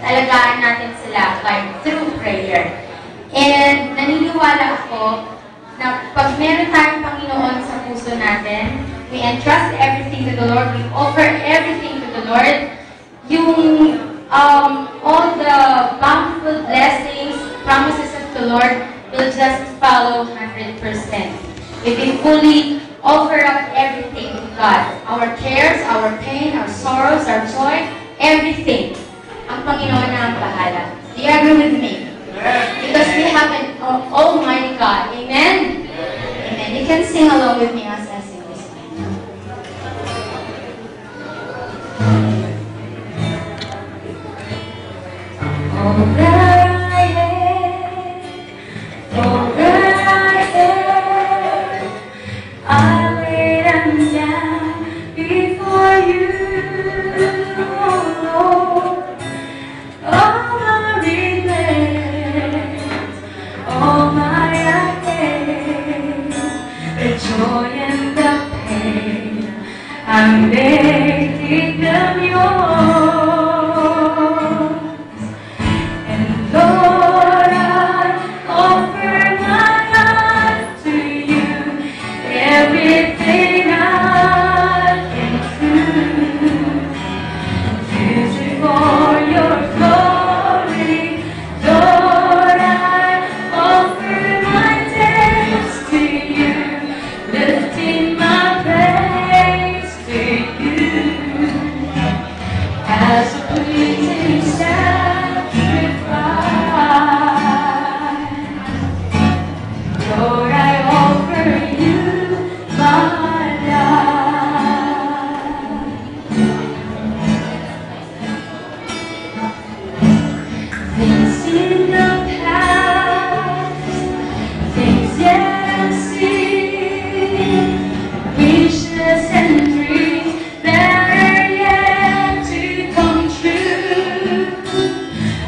alagaan natin sila through prayer. And naniniwala ako na pag meron tayong Panginoon sa puso natin, we entrust everything to the Lord, we offer everything to the Lord, yung all the bountiful blessings, promises of the Lord will just follow 100%. If we fully offer up everything to God, our cares, our pain, our sorrows, our joy, everything, ang Panginoon na ang bahala. Do you agree with me? Because we have an Almighty God. Amen? Amen. You can sing along with me as I sing this song. All that I am, all that I am, I lay them down before you, oh Lord. All my regrets, all my pain, the joy and the pain, I'm making them yours. And Lord, I offer my life to you, everything I've been through. Use it for your glory, Lord. I offer my days to you, lifting my praise to you as a pleasing sacrifice. Lord, I offer you my life. Things in the past, things yet unseen, wishes and dreams that are yet to come true.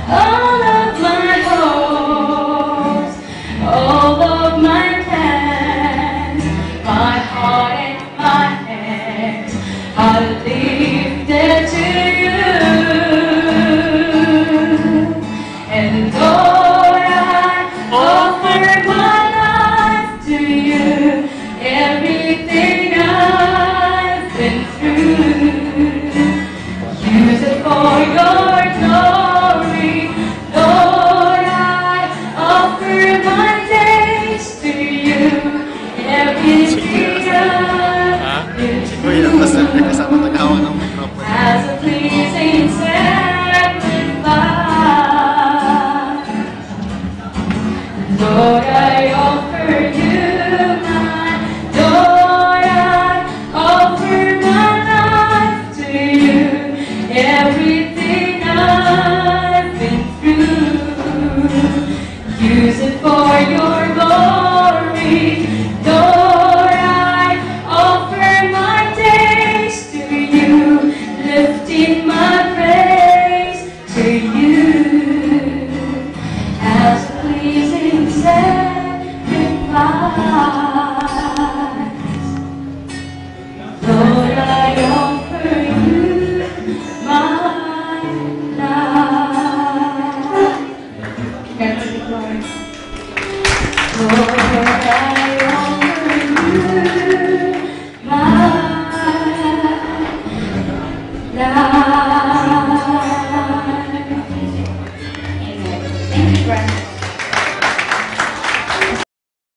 All of my hopes, all of my plans, my heart and my hands are lifted to you. And Lord, I offer my life to you, everything I've been through. Use it for your glory, Lord. I offer my days to you, everything I've been through as a pleasing sacrifice. Lord, I offer you my, Lord, I offer my life to you, everything I've been through. Use it for your glory, Lord. I offer my days to you, lifting my praise to you as a pleasing sacrifice. Lord, I offer you my life. That's the glory. Lord, I offer you my life. Amen. Thank you, Brenda.